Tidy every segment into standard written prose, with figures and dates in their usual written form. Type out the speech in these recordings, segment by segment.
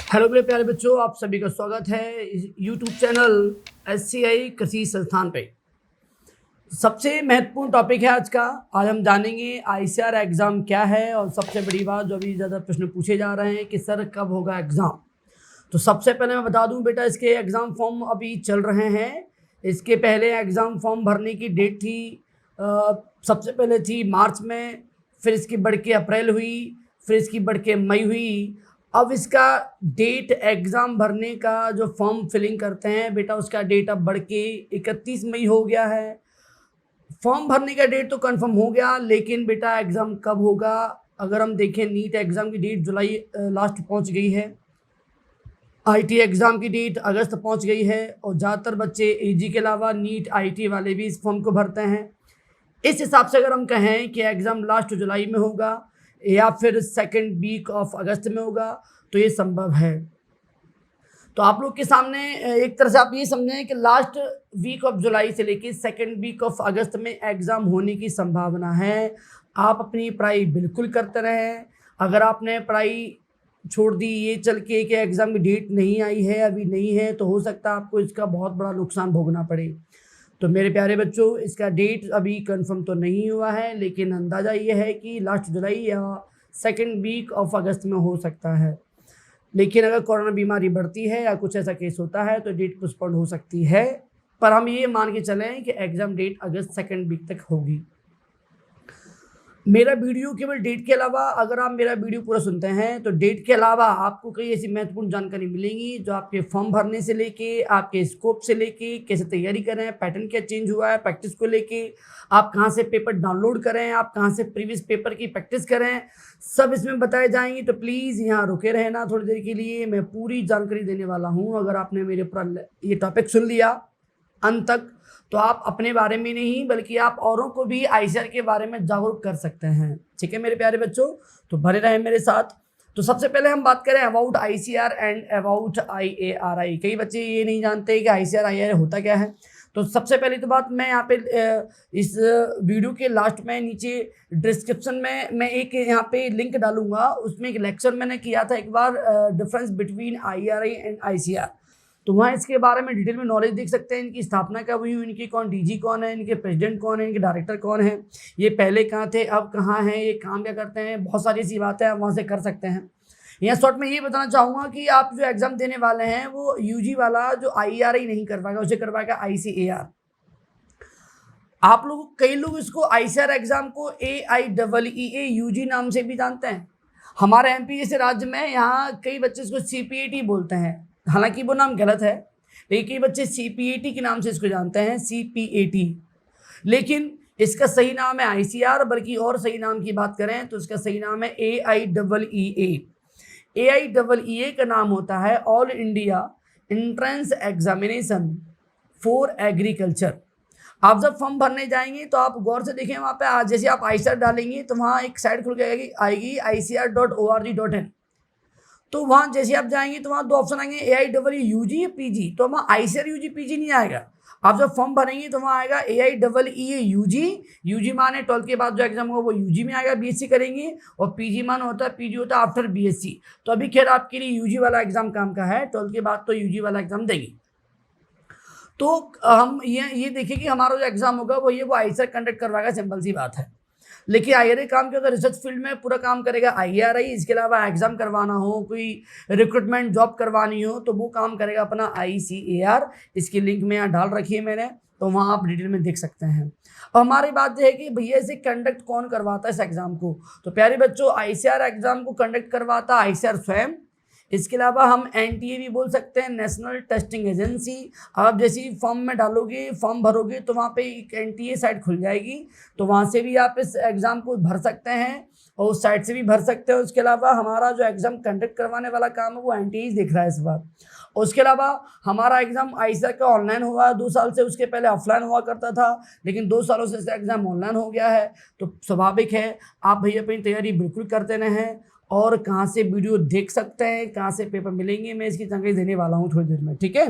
Hello मेरे प्यारे बच्चों, आप सभी का स्वागत है यूट्यूब चैनल SCI कृषि संस्थान पे। सबसे महत्वपूर्ण टॉपिक है आज का। आज हम जानेंगे ICAR एग्ज़ाम क्या है और सबसे बड़ी बात जो अभी ज़्यादा प्रश्न पूछे जा रहे हैं कि सर कब होगा एग्ज़ाम। तो सबसे पहले मैं बता दूं बेटा, इसके एग्ज़ाम फॉर्म अभी चल रहे हैं। इसके पहले एग्ज़ाम फॉर्म भरने की डेट थी सबसे पहले थी मार्च में, फिर इसकी बढ़ के अप्रैल हुई, फिर इसकी बढ़ के मई हुई। अब इसका डेट एग्ज़ाम भरने का जो फॉर्म फिलिंग करते हैं बेटा, उसका डेट अब बढ़ के 31 मई हो गया है। फॉर्म भरने का डेट तो कंफर्म हो गया, लेकिन बेटा एग्ज़ाम कब होगा? अगर हम देखें, नीट एग्ज़ाम की डेट जुलाई लास्ट पहुंच गई है, IT एग्ज़ाम की डेट अगस्त पहुंच गई है, और ज़्यादातर बच्चे AG के अलावा नीट IT वाले भी इस फॉर्म को भरते हैं। इस हिसाब से अगर हम कहें कि एग्ज़ाम लास्ट जुलाई में होगा या फिर सेकेंड वीक ऑफ अगस्त में होगा, तो ये संभव है। तो आप लोग के सामने एक तरह से आप ये समझें कि लास्ट वीक ऑफ जुलाई से लेकर सेकेंड वीक ऑफ अगस्त में एग्ज़ाम होने की संभावना है। आप अपनी पढ़ाई बिल्कुल करते रहें। अगर आपने पढ़ाई छोड़ दी ये चल के कि एग्ज़ाम की डेट नहीं आई है, अभी नहीं है, तो हो सकता है आपको इसका बहुत बड़ा नुकसान भोगना पड़े। तो मेरे प्यारे बच्चों, इसका डेट अभी कंफर्म तो नहीं हुआ है, लेकिन अंदाज़ा ये है कि लास्ट जुलाई या सेकेंड वीक ऑफ अगस्त में हो सकता है। लेकिन अगर कोरोना बीमारी बढ़ती है या कुछ ऐसा केस होता है तो डेट पोस्टपोन हो सकती है, पर हम ये मान के चलें कि एग्ज़ाम डेट अगस्त सेकेंड वीक तक होगी। मेरा वीडियो केवल डेट के अलावा, अगर आप मेरा वीडियो पूरा सुनते हैं तो डेट के अलावा आपको कई ऐसी महत्वपूर्ण जानकारी मिलेंगी जो आपके फॉर्म भरने से लेके, आपके स्कोप से लेके, कैसे तैयारी करें, पैटर्न क्या चेंज हुआ है प्रैक्टिस को लेके, आप कहां से पेपर डाउनलोड करें, आप कहां से प्रीवियस पेपर की प्रैक्टिस करें, सब इसमें बताए जाएंगे। तो प्लीज़ यहाँ रुके रहना थोड़ी देर के लिए, मैं पूरी जानकारी देने वाला हूँ। अगर आपने मेरे पूरा ये टॉपिक सुन लिया अंत तक, तो आप अपने बारे में नहीं बल्कि आप औरों को भी ICAR के बारे में जागरूक कर सकते हैं। ठीक है मेरे प्यारे बच्चों, तो भरे रहें मेरे साथ। तो सबसे पहले हम बात करें about ICAR and about IARI। कई बच्चे ये नहीं जानते कि ICAR IARI होता क्या है। तो सबसे पहली तो बात, मैं यहाँ पे इस वीडियो के लास्ट में नीचे डिस्क्रिप्शन में मैं एक यहाँ पे लिंक डालूंगा, उसमें एक लेक्चर मैंने किया था एक बार, difference between IARI and ICAR। तो वहाँ इसके बारे में डिटेल में नॉलेज देख सकते हैं। इनकी स्थापना कब हुई, इनकी कौन DG कौन है, इनके प्रेसिडेंट कौन है, इनके डायरेक्टर कौन है, ये पहले कहाँ थे अब कहाँ हैं, ये काम क्या करते हैं, बहुत सारी ऐसी बातें आप वहाँ से कर सकते हैं। यहाँ शॉर्ट में ये बताना चाहूँगा कि आप जो एग्ज़ाम देने वाले हैं वो UG वाला जो IARI नहीं कर पाएगा, उसे करवाएगा ICAR। आप लोग, कई लोग इसको ICAR एग्ज़ाम को AIEEA UG नाम से भी जानते हैं। हमारे MP जैसे राज्य में यहाँ कई बच्चे इसको CPAT बोलते हैं, हालांकि वो नाम गलत है, लेकिन कई बच्चे CPAT के नाम से इसको जानते हैं, CPAT। लेकिन इसका सही नाम है ICAR, बल्कि और सही नाम की बात करें तो इसका सही नाम है AIEEA। AIEEA का नाम होता है all India entrance examination for agriculture. आप जब फॉर्म भरने जाएंगे तो आप गौर से देखें, वहाँ पे जैसे आप ICAR डालेंगे तो वहाँ एक साइट खुल के आएगी ICAR.org.in। तो वहाँ जैसे आप जाएंगे तो वहाँ दो ऑप्शन आएंगे, AIEEA UG या PG। तो वहाँ ICAR UG PG नहीं आएगा। आप जब फॉर्म भरेंगे तो वहाँ आएगा AIEEA UG। UG माने 12 के बाद जो एग्जाम होगा वो UG में आएगा, BSc करेंगे, और PG मान होता है, PG होता है आफ्टर BSc। तो अभी खैर आपके लिए UG वाला एग्जाम काम का है, 12 के बाद तो UG वाला एग्जाम देंगे। तो हम ये देखिए कि हमारा जो एग्जाम होगा वो ICAR कंडक्ट करवाएगा, सिंपल सी बात है। लेकिन IARI काम क्या होता है, रिसर्च फील्ड में पूरा काम करेगा IARI। इसके अलावा एग्जाम करवाना हो, कोई रिक्रूटमेंट जॉब करवानी हो, तो वो काम करेगा अपना ICAR। इसकी लिंक में यहाँ डाल रखी है मैंने, तो वहाँ आप डिटेल में देख सकते हैं। अब हमारी बात यह है कि भैया इसे कंडक्ट कौन करवाता है इस एग्जाम को। तो प्यारे बच्चों, ICAR एग्जाम को कंडक्ट करवाता है ICAR स्वयं। इसके अलावा हम NTA भी बोल सकते हैं, नेशनल टेस्टिंग एजेंसी। आप जैसे ही फॉर्म में डालोगे, फॉर्म भरोगे, तो वहाँ पे एक NTA साइट खुल जाएगी, तो वहाँ से भी आप इस एग्ज़ाम को भर सकते हैं और उस साइट से भी भर सकते हैं। उसके अलावा हमारा जो एग्ज़ाम कंडक्ट करवाने वाला काम है वो NTA देख रहा है इस बार। और उसके अलावा हमारा एग्ज़ाम ICAR का ऑनलाइन हुआ है 2 साल से, उसके पहले ऑफलाइन हुआ करता था, लेकिन 2 सालों से एग्ज़ाम ऑनलाइन हो गया है। तो स्वाभाविक है आप भैया अपनी तैयारी बिल्कुल करते रहें। और कहाँ से वीडियो देख सकते हैं, कहाँ से पेपर मिलेंगे, मैं इसकी जानकारी देने वाला हूँ थोड़ी देर में। ठीक है,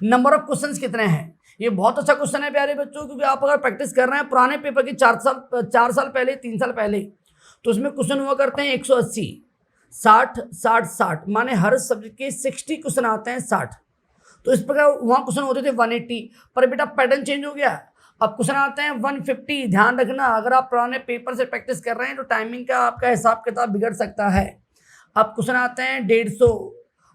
नंबर ऑफ क्वेश्चंस कितने हैं, ये बहुत अच्छा क्वेश्चन है प्यारे बच्चों, क्योंकि आप अगर प्रैक्टिस कर रहे हैं पुराने पेपर की 4 साल पहले, 3 साल पहले, तो उसमें क्वेश्चन हुआ करते हैं 180। 60 60 60 माने हर सब्जेक्ट के 60 क्वेश्चन आते हैं 60। तो इस प्रकार वहाँ क्वेश्चन होते थे 180, पर बेटा पैटर्न चेंज हो गया, अब क्वेश्चन आते हैं 150। ध्यान रखना, अगर आप पुराने पेपर से प्रैक्टिस कर रहे हैं तो टाइमिंग का आपका हिसाब किताब बिगड़ सकता है। अब क्वेश्चन आते हैं 150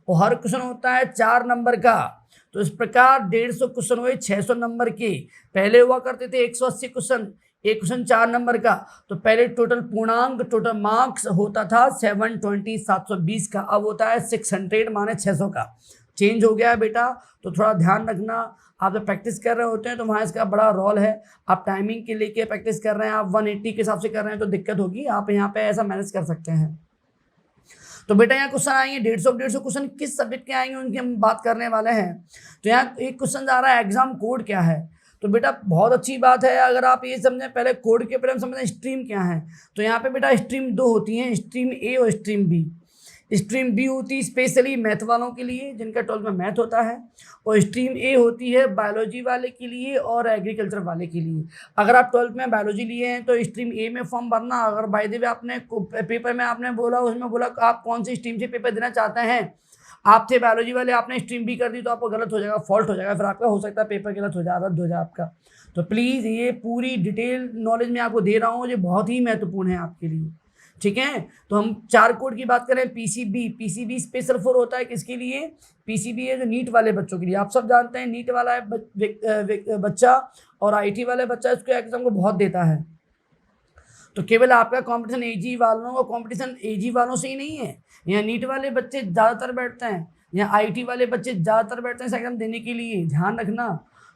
और हर क्वेश्चन होता है 4 नंबर का। तो इस प्रकार 150 क्वेश्चन हुए 600 नंबर के। पहले हुआ करते थे 180 क्वेश्चन, एक क्वेश्चन 4 नंबर का। तो पहले टोटल पूर्णांक टोटल मार्क्स होता था 720 720 का, अब होता है 600 माने 600 का। चेंज हो गया है बेटा, तो थोड़ा ध्यान रखना। आप जब प्रैक्टिस कर रहे होते हैं तो वहाँ इसका बड़ा रोल है। आप टाइमिंग के लेके प्रैक्टिस कर रहे हैं, आप 180 के हिसाब से कर रहे हैं तो दिक्कत होगी, आप यहाँ पे ऐसा मैनेज कर सकते हैं। तो बेटा यहाँ क्वेश्चन आएंगे 150 क्वेश्चन किस सब्जेक्ट के आएंगे उनकी हम बात करने वाले हैं। तो यहाँ एक क्वेश्चन आ रहा है एग्जाम कोड क्या है। तो बेटा बहुत अच्छी बात है अगर आप ये समझें, पहले कोड के पहले हम समझें स्ट्रीम क्या है। तो यहाँ पे बेटा स्ट्रीम 2 होती हैं, स्ट्रीम ए और स्ट्रीम बी। स्ट्रीम बी होती है स्पेशली मैथ वालों के लिए जिनका 12th में मैथ होता है, और स्ट्रीम ए होती है बायोलॉजी वाले के लिए और एग्रीकल्चर वाले के लिए। अगर आप 12th में बायोलॉजी लिए हैं तो स्ट्रीम ए में फॉर्म भरना। अगर बाय द वे आपने पेपर में आपने बोला, उसमें बोला आप कौन सी स्ट्रीम से पेपर देना चाहते हैं, आप थे बायोलॉजी वाले, आपने स्ट्रीम बी कर दी, तो आपको गलत हो जाएगा, फॉल्ट हो जाएगा, फिर आपका हो सकता है पेपर गलत हो जाए, रद्द हो जाए आपका। तो प्लीज़ ये पूरी डिटेल नॉलेज मैं आपको दे रहा हूँ, ये बहुत ही महत्वपूर्ण है आपके लिए, ठीक है। तो हम 4 कोड की बात करें। पीसीबी, पीसीबी स्पेशल फॉर होता है किसके लिए, पीसीबी है जो नीट वाले बच्चों के लिए। आप सब जानते हैं नीट वाला बच्चा और आईटी वाले बच्चा इसको एग्जाम को बहुत देता है। तो केवल आपका कंपटीशन एजी वालों का कंपटीशन एजी वालों से ही नहीं है, यहाँ नीट वाले बच्चे ज़्यादातर बैठते हैं, यहाँ आईटी वाले बच्चे ज़्यादातर बैठते हैं इस एग्जाम देने के लिए, ध्यान रखना।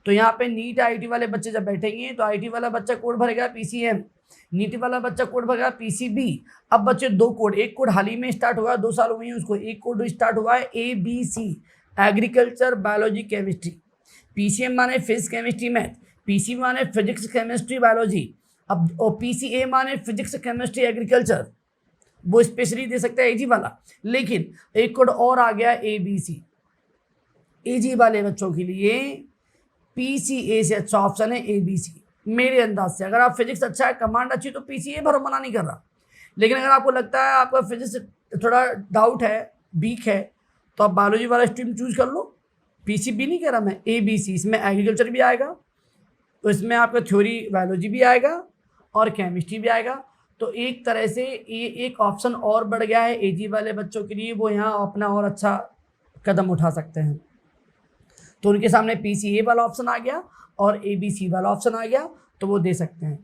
तो यहाँ पे नीट आईटी वाले बच्चे जब बैठेंगे तो आईटी वाला बच्चा कोड भरेगा पीसीएम, नीट वाला बच्चा कोड भरेगा पीसीबी। अब बच्चे 2 कोड, एक कोड हाल ही में स्टार्ट हुआ, 2 साल हुए हैं उसको, एक कोड स्टार्ट हुआ है ABC agriculture biology chemistry. PCM माने फिजिक्स केमिस्ट्री मैथ, पीसी माने फिजिक्स केमिस्ट्री बायोलॉजी, अब और पीसीए माने फिजिक्स केमिस्ट्री एग्रीकल्चर, वो स्पेशली दे सकता है एजी वाला। लेकिन एक कोड और आ गया ABC, एजी वाले बच्चों के लिए पीसीए से अच्छा ऑप्शन है ABC मेरे अंदाज से। अगर आप फिजिक्स अच्छा है, कमांड अच्छी, तो पीसीए भरो, मना नहीं कर रहा। लेकिन अगर आपको लगता है आपका फिजिक्स थोड़ा डाउट है, वीक है, तो आप बायोलॉजी वाला स्ट्रीम चूज कर लो। पीसीबी नहीं कह रहा मैं, ABC, इसमें एग्रीकल्चर भी आएगा, तो इसमें आपका थ्योरी बायोलॉजी भी आएगा और केमिस्ट्री भी आएगा। तो एक तरह से ये एक ऑप्शन और बढ़ गया है एजी वाले बच्चों के लिए, वो यहाँ अपना और अच्छा कदम उठा सकते हैं। तो उनके सामने पीसीए वाला ऑप्शन आ गया और ABC वाला ऑप्शन आ गया, तो वो दे सकते हैं।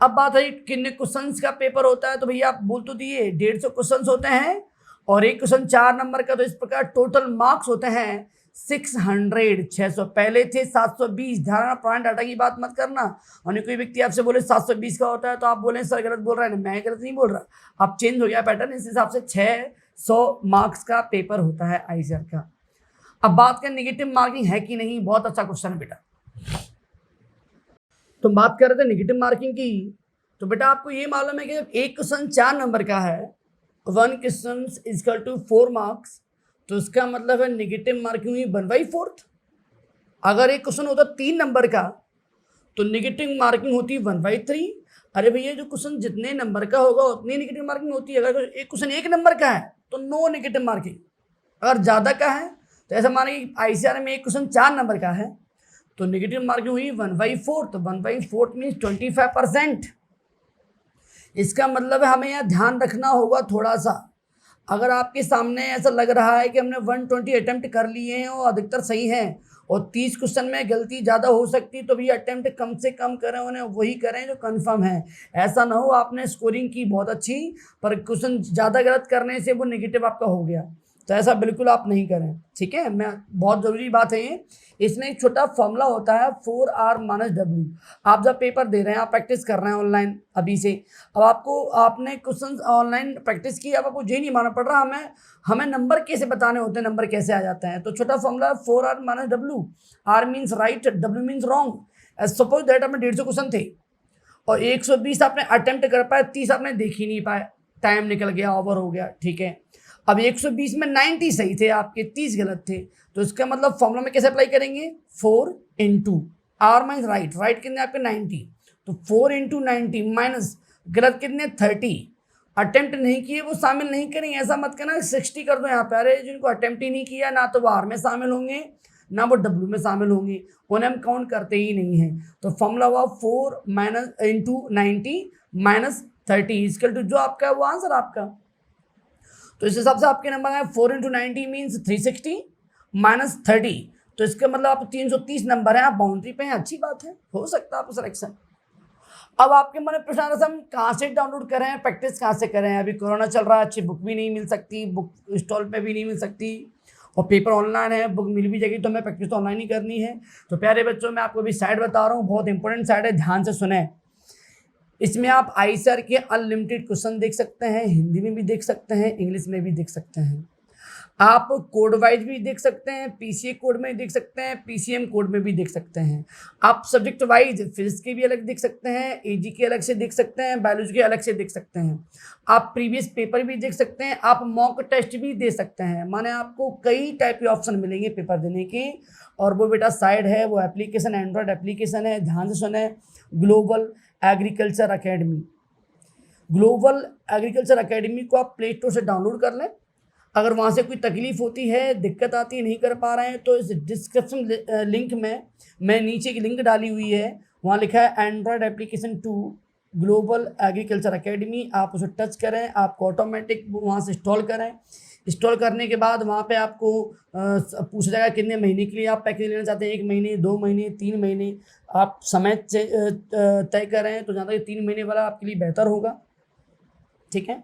अब बात है कितने क्वेश्चंस का पेपर होता है। तो भैया आप बोल तो दिए 150 क्वेश्चंस होते हैं और एक क्वेश्चन 4 नंबर का। तो इस प्रकार टोटल मार्क्स होते हैं 600, 600 पहले थे 720। ध्यान रखना, पुराने डाटा की बात मत करना। और कोई व्यक्ति आपसे बोले 720 का होता है तो आप बोले सर गलत बोल रहा है। मैं गलत नहीं बोल रहा, अब चेंज हो गया पैटर्न, इस हिसाब से 600 मार्क्स का पेपर होता है आईसीआर का। अब बात करें नेगेटिव मार्किंग है कि नहीं, बहुत अच्छा क्वेश्चन है बेटा। तो बात कर रहे थे नेगेटिव मार्किंग की। तो बेटा आपको ये मालूम है कि जब एक क्वेश्चन 4 नंबर का है, 1 question is equal to 4 marks, तो इसका मतलब है नेगेटिव मार्किंग हुई 1/4। अगर एक क्वेश्चन होता 3 नंबर का तो नेगेटिव मार्किंग होती 1/3। अरे भैया जो क्वेश्चन जितने नंबर का होगा उतनी नेगेटिव मार्किंग होती है। अगर एक क्वेश्चन 1 नंबर का है तो नो नेगेटिव मार्किंग। अगर ज़्यादा का है तो ऐसा माने कि आईसीआर में एक क्वेश्चन 4 नंबर का है तो नेगेटिव मार्किंग हुई 1/4। तो 1/4 मीन्स 25%। इसका मतलब है हमें यहाँ ध्यान रखना होगा थोड़ा सा। अगर आपके सामने ऐसा लग रहा है कि हमने 120 अटेम्प्ट कर लिए हैं और अधिकतर सही हैं और 30 क्वेश्चन में गलती ज़्यादा हो सकती है, तो भी अटेम्प्ट कम से कम करें, उन्हें वही करें जो कंफर्म है। ऐसा ना हो आपने स्कोरिंग की बहुत अच्छी पर क्वेश्चन ज़्यादा गलत करने से वो नेगेटिव आपका हो गया, तो ऐसा बिल्कुल आप नहीं करें, ठीक है। मैं बहुत ज़रूरी बात है ये। इसमें एक छोटा फॉर्मूला होता है 4R-W। आप जब पेपर दे रहे हैं, आप प्रैक्टिस कर रहे हैं ऑनलाइन अभी से, अब आपने क्वेश्चन ऑनलाइन प्रैक्टिस की, अब आपको ये नहीं मानना पड़ रहा हमें नंबर कैसे बताने होते हैं, नंबर कैसे आ जाते हैं। तो छोटा formula 4R-W। R means right, W means wrong. Suppose that आपने 150 क्वेश्चन थे और 120 आपने अटेम्प्ट कर पाए, 30 आपने देख ही नहीं पाए, टाइम निकल गया, ओवर हो गया, ठीक है। अब 120 में 90 सही थे आपके, 30 गलत थे। तो इसका मतलब फॉर्मूला में कैसे अप्लाई करेंगे, 4 इंटू R माइनस राइट कितने आपके 90, तो 4 इंटू 90 माइनस गलत कितने 30, अटेम्प्ट नहीं किए वो शामिल नहीं करेंगे, ऐसा मत करना 60 कर दो यहाँ पे। अरे जिनको अटेम्प्ट ही नहीं किया ना तो वो आर में शामिल होंगे ना वो डब्ल्यू में शामिल होंगे, उन्हें हम काउंट करते ही नहीं है। तो फॉर्मूला हुआ 4 minus into 90 minus 30 equal to जो आपका वो आंसर आपका। तो इस हिसाब से आपके नंबर है 4 इंटू 90 मीन्स 360 माइनस 30, तो इसका मतलब आप 330 नंबर है, आप बाउंड्री पे हैं, अच्छी बात है, हो सकता है आपको सिलेक्शन। अब आपके मन में प्रश्न आ रहा है हम कहाँ से डाउनलोड करें, प्रैक्टिस कहाँ से करें, अभी कोरोना चल रहा है, अच्छी बुक भी नहीं मिल सकती, बुक स्टॉल पे भी नहीं मिल सकती, और पेपर ऑनलाइन है, बुक मिल भी जाएगी तो हमें प्रैक्टिस तो ऑनलाइन ही करनी है। तो प्यारे बच्चों मैं आपको अभी साइड बता रहा हूँ, बहुत इंपॉर्टेंट साइड है, ध्यान से सुने। इसमें आप आईसर के अनलिमिटेड क्वेश्चन देख सकते हैं, हिंदी में भी देख सकते हैं, इंग्लिश में भी देख सकते हैं, आप कोड वाइज भी देख सकते हैं, पीसीए कोड में देख सकते हैं, पीसीएम कोड में भी देख सकते हैं, आप सब्जेक्ट वाइज फिजिक्स के भी अलग देख सकते हैं, एजी के अलग से देख सकते हैं, बायोलॉजी के अलग से देख सकते हैं, आप प्रीवियस पेपर भी देख सकते हैं, आप मॉक टेस्ट भी दे सकते हैं, माने आपको कई टाइप के ऑप्शन मिलेंगे पेपर देने के। और वो बेटा साइड है, वो एप्लीकेशन एंड्रॉयड एप्लीकेशन है, ध्यान से सुने, global agriculture academy. Global agriculture academy को आप प्ले स्टोर से डाउनलोड कर लें। अगर वहाँ से कोई तकलीफ होती है, दिक्कत आती है, नहीं कर पा रहे हैं, तो इस डिस्क्रिप्शन लिंक में मैं नीचे की लिंक डाली हुई है, वहाँ लिखा है Android application 2 global agriculture academy, आप उसे टच करें, आपको ऑटोमेटिक वहाँ से इंस्टॉल करें। इंस्टॉल करने के बाद वहाँ पे आपको पूछा जाएगा कितने महीने के लिए आप पैकेज लेना चाहते हैं, 1 महीने, 2 महीने, 3 महीने, आप समय तय करें तो ज़्यादा 3 महीने वाला आपके लिए बेहतर होगा, ठीक है।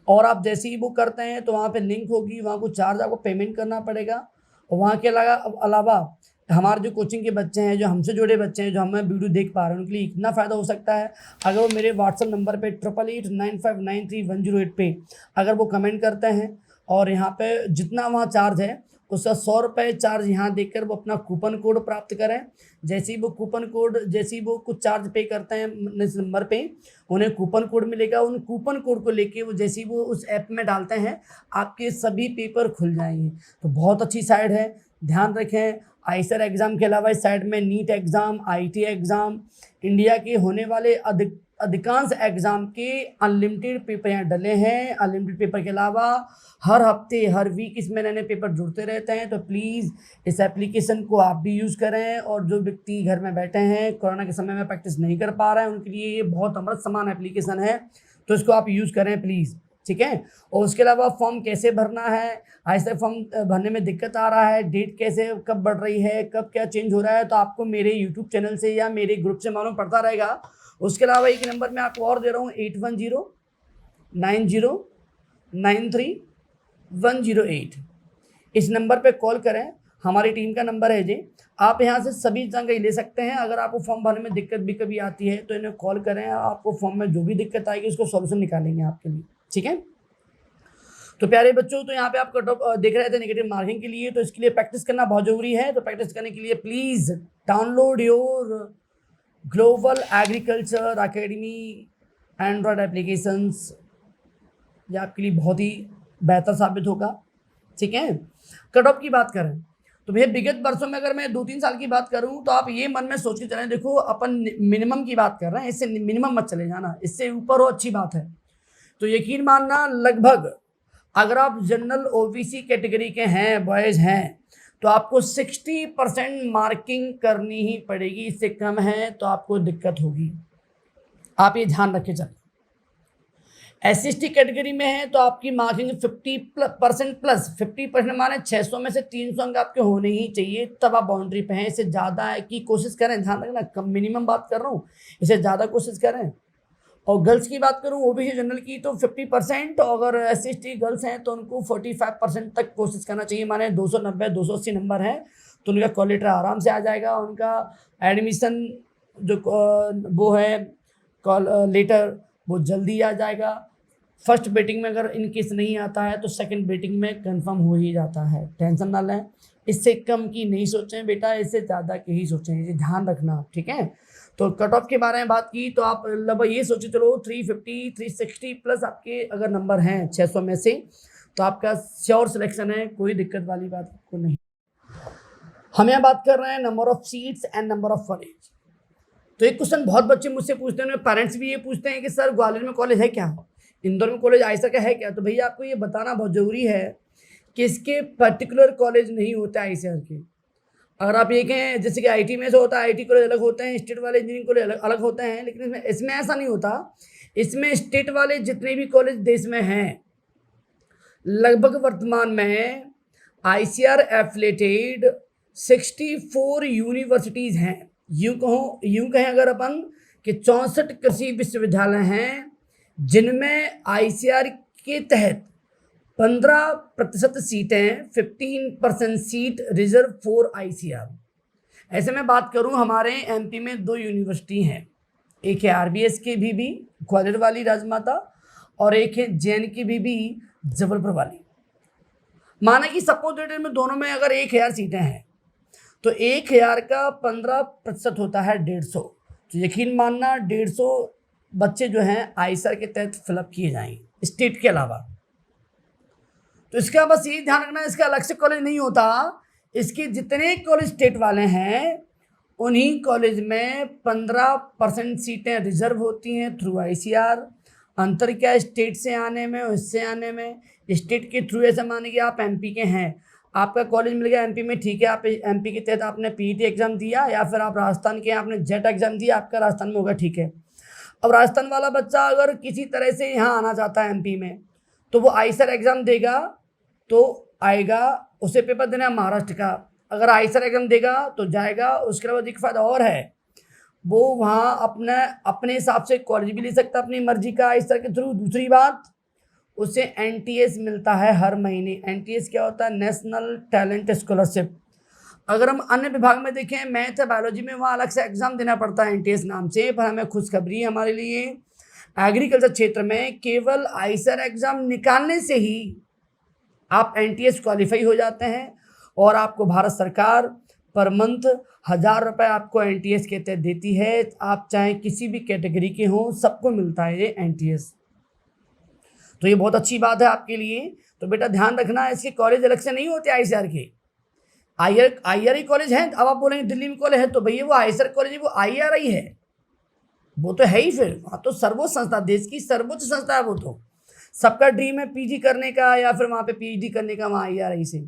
और आप जैसे ही बुक करते हैं तो वहाँ पे लिंक होगी, वहाँ को चार्ज आपको पेमेंट करना पड़ेगा। और वहाँ के अलावा हमारे जो कोचिंग के बच्चे हैं, जो हमसे जुड़े बच्चे हैं, जो हमें वीडियो देख पा रहे हैं, उनके लिए इतना फ़ायदा हो सकता है अगर वो मेरे व्हाट्सअप नंबर पे 8889593108 पे अगर वो कमेंट करते हैं, और यहाँ पे जितना वहाँ चार्ज है उसका 100 रुपये चार्ज यहाँ देकर वो अपना कूपन कोड प्राप्त करें। जैसे ही वो कूपन कोड, जैसे ही वो कुछ चार्ज पे करते हैं इस नंबर पे, उन्हें कूपन कोड मिलेगा, उन कूपन कोड को लेके वो जैसे ही वो उस ऐप में डालते हैं आपके सभी पेपर खुल जाएंगे। तो बहुत अच्छी साइट है, ध्यान रखें। आईसर एग्ज़ाम के अलावा इस साइट में NEET exam, IT exam, India के होने वाले अधिकांश एग्ज़ाम के अनलिमिटेड पेपर यहाँ डले हैं। अनलिमिटेड पेपर के अलावा हर हफ्ते, हर वीक इसमें नए नए पेपर जुड़ते रहते हैं। तो प्लीज़ इस एप्लीकेशन को आप भी यूज़ करें, और जो व्यक्ति घर में बैठे हैं, कोरोना के समय में प्रैक्टिस नहीं कर पा रहे हैं, उनके लिए ये बहुत अमृत समान एप्लीकेशन है, तो इसको आप यूज़ करें प्लीज़, ठीक है। और उसके अलावा फॉर्म कैसे भरना है, ऐसे फॉर्म भरने में दिक्कत आ रहा है, डेट कैसे कब बढ़ रही है, कब क्या चेंज हो रहा है, तो आपको मेरे यूट्यूब चैनल से या मेरे ग्रुप से मालूम पड़ता रहेगा। उसके अलावा एक नंबर मैं आपको और दे रहा हूँ, 8109093108। इस नंबर पे कॉल करें, हमारी टीम का नंबर है जी। आप यहाँ से सभी जानकारी ले सकते हैं। अगर आपको फॉर्म भरने में दिक्कत भी कभी आती है तो इन्हें कॉल करें, आपको फॉर्म में जो भी दिक्कत आएगी उसको सॉल्यूशन निकालेंगे आपके लिए, ठीक है। तो प्यारे बच्चों, तो यहाँ पे आप कट ऑफ देख रहे थे नेगेटिव मार्किंग के लिए, तो इसके लिए प्रैक्टिस करना बहुत जरूरी है। तो प्रैक्टिस करने के लिए please download your global agriculture academy Android applications, ये आपके लिए बहुत ही बेहतर साबित होगा, ठीक है। कट ऑफ की बात करें तो भैया विगत वर्षों में अगर मैं 2-3 साल की बात करूं तो आप ये मन में सोच के चलें, देखो अपन मिनिमम की बात कर रहे हैं, इससे मिनिमम मत चले जाना, इससे ऊपर हो अच्छी बात है। तो यकीन मानना, लगभग अगर आप जनरल ओबीसी कैटेगरी के हैं, बॉयज़ हैं, तो आपको 60% मार्किंग करनी ही पड़ेगी, इससे कम है तो आपको दिक्कत होगी, आप ये ध्यान रख के चलें। SC/ST कैटेगरी में है तो आपकी मार्किंग 50% प्लस, 50% माने 600 में से 300 अंक आपके होने ही चाहिए, तब आप बाउंड्री पे हैं। इससे ज़्यादा है कि कोशिश करें, ध्यान रखना, कम मिनिमम बात कर रहा हूँ, इससे ज़्यादा कोशिश करें। और गर्ल्स की बात करूँ ओबीसी जनरल की तो 50%, और अगर SC/ST गर्ल्स हैं तो उनको 45% तक कोशिश करना चाहिए, माने 290-280 नंबर है तो उनका कॉल लेटर आराम से आ जाएगा। उनका एडमिशन जो वो है कॉल लेटर वो जल्दी आ जाएगा। फर्स्ट बेटिंग में अगर इन केस नहीं आता है तो सेकंड बेटिंग में कंफर्म हो ही जाता है, टेंशन ना लें। इससे कम की नहीं सोचें बेटा, इससे ज़्यादा की ही सोचें, ये ध्यान रखना आप, ठीक है। तो कट ऑफ के बारे में बात की तो आप लगभग ये सोचे चलो 350 360 प्लस आपके अगर नंबर हैं 600 में से, तो आपका श्योर सिलेक्शन है, कोई दिक्कत वाली बात आपको नहीं। हम यहाँ बात कर रहे हैं number of seats and number of college. तो एक क्वेश्चन बहुत बच्चे मुझसे पूछते हैं, पेरेंट्स भी ये पूछते हैं कि सर ग्वालियर में कॉलेज है क्या, इंदौर में कॉलेज आईएसआर का है क्या? तो भैया आपको ये बताना बहुत ज़रूरी है कि इसके पर्टिकुलर कॉलेज नहीं होते आईएसआर के। अगर आप ये कहें जैसे कि आईटी में से होता है, आईटी कॉलेज अलग होते हैं, स्टेट वाले इंजीनियरिंग कॉलेज अलग अलग होते हैं, लेकिन इसमें ऐसा नहीं होता। इसमें स्टेट वाले जितने भी कॉलेज देश में हैं, लगभग वर्तमान में आईसीआर एफिलेटेड 64 यूनिवर्सिटीज़ हैं। यूँ कहें अगर अपन कि 64 कृषि विश्वविद्यालय हैं, जिनमें आईसीआर के तहत 15% सीटें, 15% सीट रिजर्व फॉर आईसीआर। ऐसे में बात करूं, हमारे एमपी में 2 यूनिवर्सिटी हैं, एक है आरबीएस की बीबी ग्वालियर वाली राजमाता, और एक है जैन की बीबी जबलपुर वाली। माना कि सपोज डेट में दोनों में अगर 1000 सीटें हैं, तो 1000 का 15% होता है 150। तो यकीन मानना 150 बच्चे जो हैं आईसीआर के तहत फिलअप किए जाएंगे स्टेट के अलावा। तो इसका बस ये ध्यान रखना, इसका अलग से कॉलेज नहीं होता। इसके जितने कॉलेज स्टेट वाले हैं, उन्हीं कॉलेज में 15% सीटें रिजर्व होती हैं थ्रू आईसीआर। अंतर क्या स्टेट से आने में और इससे आने में? स्टेट के थ्रू ऐसे माने कि आप एमपी के हैं, आपका कॉलेज मिल गया एमपी में, ठीक है, आप एमपी के तहत आपने पीईटी एग्जाम दिया, या फिर आप राजस्थान के हैं, आपने जेट एग्जाम दिया, आपका राजस्थान में होगा, ठीक है। अब राजस्थान वाला बच्चा अगर किसी तरह से यहाँ आना चाहता है एमपी में, तो वो आईसीआर एग्जाम देगा तो आएगा, उसे पेपर देना है महाराष्ट्र का। अगर आईसीआर एग्जाम देगा तो जाएगा। उसके बाद एक फ़ायदा और है, वो वहाँ अपने हिसाब से कॉलेज भी ले सकता है अपनी मर्जी का आईसीआर के थ्रू। दूसरी बात, उसे एनटीएस मिलता है हर महीने। एनटीएस क्या होता है? National talent scholarship. अगर हम अन्य विभाग में देखें, मैथ या बायोलॉजी में, वहाँ अलग से एग्जाम देना पड़ता है एनटीएस नाम से। पर हमें खुशखबरी है हमारे लिए, एग्रीकल्चर क्षेत्र में केवल आईसीआर एग्जाम निकालने से ही आप एनटीएस क्वालिफाई हो जाते हैं, और आपको भारत सरकार पर मंथ 1000 रुपये आपको एनटीएस के तहत देती है। आप चाहे किसी भी कैटेगरी के हों, सबको मिलता है ये एनटीएस। तो ये बहुत अच्छी बात है आपके लिए। तो बेटा ध्यान रखना, इसके कॉलेज अलग से नहीं होते आईसीआर के। आईआरआई कॉलेज हैं। अब आप बोलेंगे दिल्ली में कॉलेज है, तो भैया वो आईसीआर कॉलेज है, वो आईआरआई है, वो तो है ही। फिर वहाँ तो सर्वोच्च संस्था, देश की सर्वोच्च संस्था है वो तो। सबका ड्रीम है पीजी करने का, या फिर वहाँ पे पीएचडी करने का वहाँ आईआरआई से,